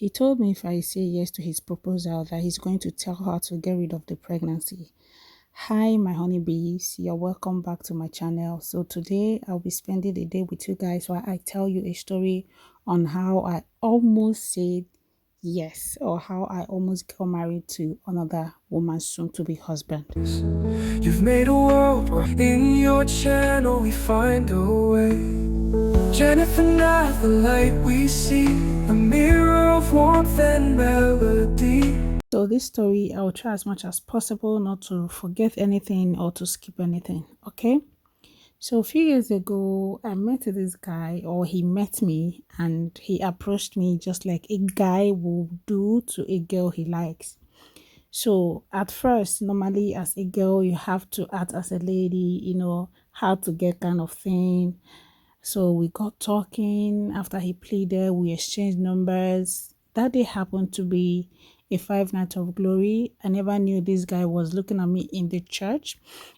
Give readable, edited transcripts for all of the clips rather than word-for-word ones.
He told me if I say yes to his proposal that he's going to tell her to get rid of the pregnancy. Hi, my honeybees. You're welcome back to my channel. So today I'll be spending the day with you guys while I tell you a story on how I almost said yes, or how I almost got married to another woman's soon-to-be husband. You've made a world where in your channel we find a way. Jennifer, not the light we see, a mirror of warmth and melody. So this story, I'll try as much as possible not to forget anything or to skip anything, okay? So a few years ago, I met this guy, or he met me, and he approached me just like a guy would do to a girl he likes. So at first, normally as a girl, you have to act as a lady, how to get kind of thing. So we got talking. After he pleaded, we exchanged numbers. That day happened to be a 5 night of glory. I never knew this guy was looking at me in the church.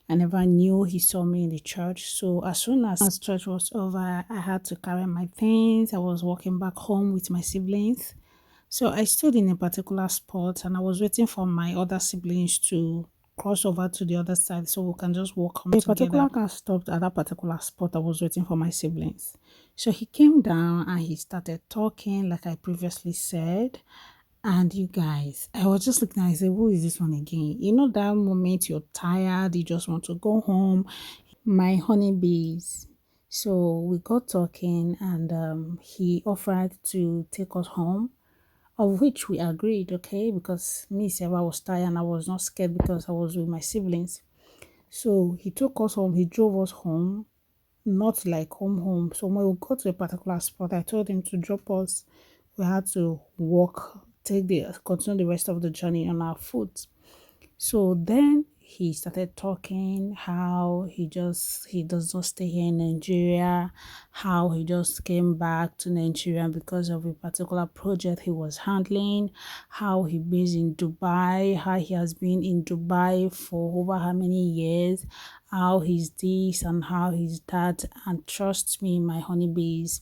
I never knew he saw me in the church. So as soon as church was over, I had to carry my things. I was walking back home with my siblings. So I stood in a particular spot and I was waiting for my other siblings to cross over to the other side so we can just walk home together. A particular car stopped at that particular spot. I was waiting for my siblings. So he came down and he started talking like I previously said. And you guys, I was just looking at it, I said, who is this one again? You know that moment you're tired, you just want to go home. My honeybees. So we got talking and he offered to take us home, of which we agreed, okay, because me, Sarah, was tired and I was not scared because I was with my siblings. So he took us home, he drove us home, not like home. So when we got to a particular spot, I told him to drop us. We had to walk, continue the rest of the journey on our foot. So then he started talking how he does not stay here in Nigeria, how he just came back to Nigeria because of a particular project he was handling, how he based in Dubai, how he has been in Dubai for over how many years, how he's this and how he's that. And trust me, my honeybees,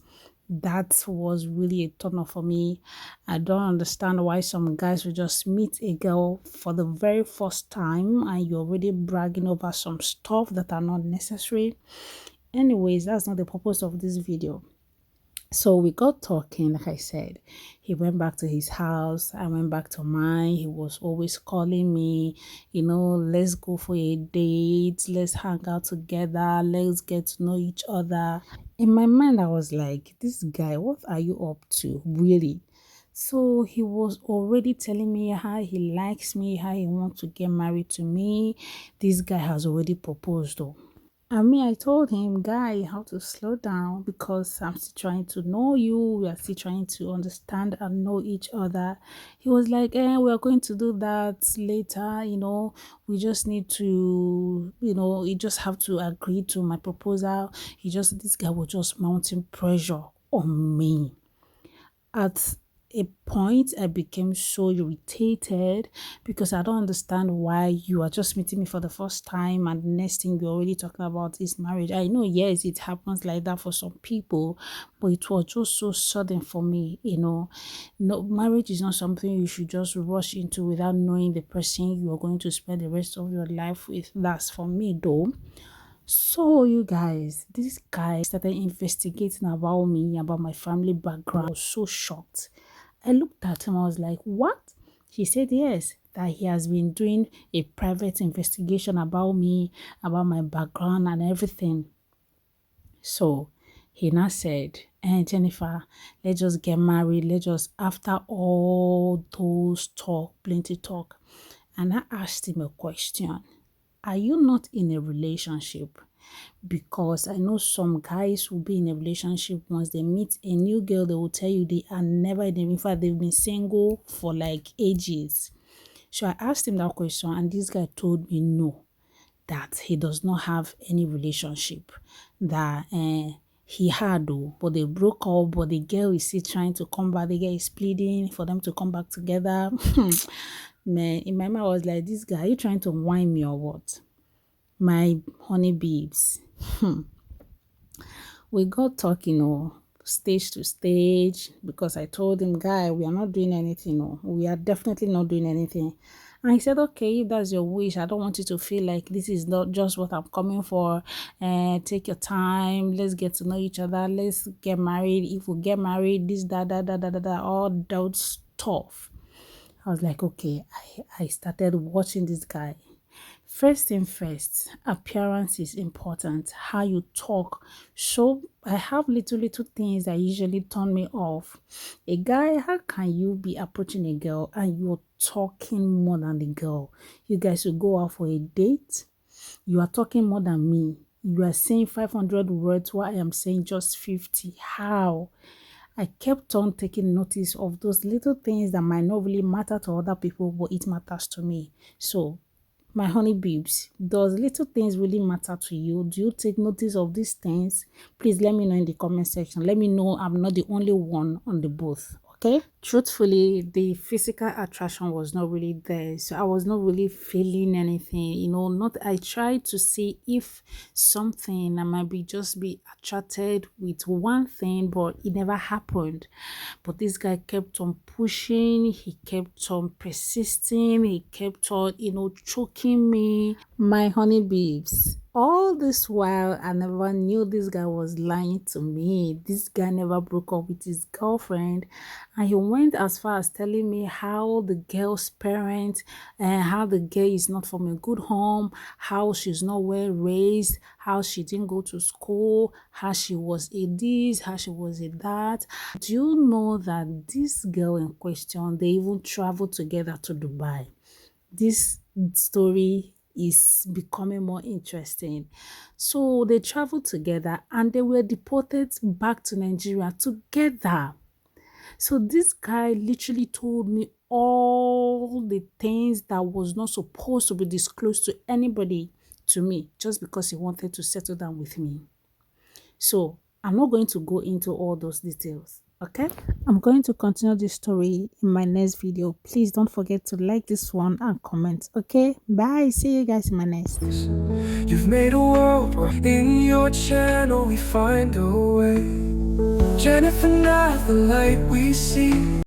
that was really a turn off for me. I don't understand why some guys will just meet a girl for the very first time and you're already bragging over some stuff that are not necessary. Anyways, that's not the purpose of this video. So we got talking, like I said. He went back to his house. I went back to mine. He was always calling me, let's go for a date. Let's hang out together. Let's get to know each other. In my mind, I was like, this guy, what are you up to? Really? So he was already telling me how he likes me, how he wants to get married to me. This guy has already proposed though. I told him, guy, how to slow down because I'm still trying to know you. We are still trying to understand and know each other. He was like, we are going to do that later. We just need to, you just have to agree to my proposal. This guy was just mounting pressure on me. At a point, I became so irritated because I don't understand why you are just meeting me for the first time and the next thing you're already talking about is marriage. I know, yes, it happens like that for some people, but it was just so sudden for me. No, marriage is not something you should just rush into without knowing the person you are going to spend the rest of your life with. That's for me though. So you guys, this guy started investigating about me, about my family background. I was so shocked. I looked at him, I was like, what? He said yes, that he has been doing a private investigation about me, about my background and everything. So he now said, Jennifer, let's just get married. Let's just, after all those talk, plenty talk. And I asked him a question. Are you not in a relationship? Because I know some guys will be in a relationship. Once they meet a new girl, they will tell you they are never in fact, they've been single for like ages. So I asked him that question and this guy told me no, that he does not have any relationship, that he had though, but they broke up, but the girl is still trying to come back. The girl is pleading for them to come back together. Man, in my mind I was like, this guy, are you trying to whine me or what? My honey babes, we got talking. stage to stage because I told him, guy, we are not doing anything. No, we are definitely not doing anything. And he said, okay, if that's your wish, I don't want you to feel like this is not just what I'm coming for. Take your time. Let's get to know each other. Let's get married. If we get married, this, that, all that stuff. I was like, okay, I started watching this guy. First thing first, appearance is important. How you talk. So I have little things that usually turn me off. A guy, how can you be approaching a girl and you're talking more than the girl? You guys will go out for a date. You are talking more than me. You are saying 500 words while I am saying just 50. How? I kept on taking notice of those little things that might not really matter to other people, but it matters to me. So my honey babes, does little things really matter to you? Do you take notice of these things? Please let me know in the comment section. Let me know I'm not the only one on the booth. Okay, truthfully, the physical attraction was not really there, so I was not really feeling anything, not. I tried to see if something I might be attracted with one thing, but it never happened. But this guy kept on pushing, he kept on persisting, he kept on choking me. My honey babes, all this while I never knew this guy was lying to me. This guy never broke up with his girlfriend, and he went as far as telling me how the girl's parents and how the girl is not from a good home, how she's not well raised, how she didn't go to school, how she was a this, how she was a that. Do you know that this girl in question, they even traveled together to Dubai? This story is becoming more interesting. So they traveled together and they were deported back to Nigeria together. So this guy literally told me all the things that was not supposed to be disclosed to anybody, to me, just because he wanted to settle down with me. So I'm not going to go into all those details. Okay, I'm going to continue this story in my next video. Please don't forget to like this one and comment. Okay, bye. See you guys in my next. You've made a world where in your channel we find a way. Jennifer, not the light we see.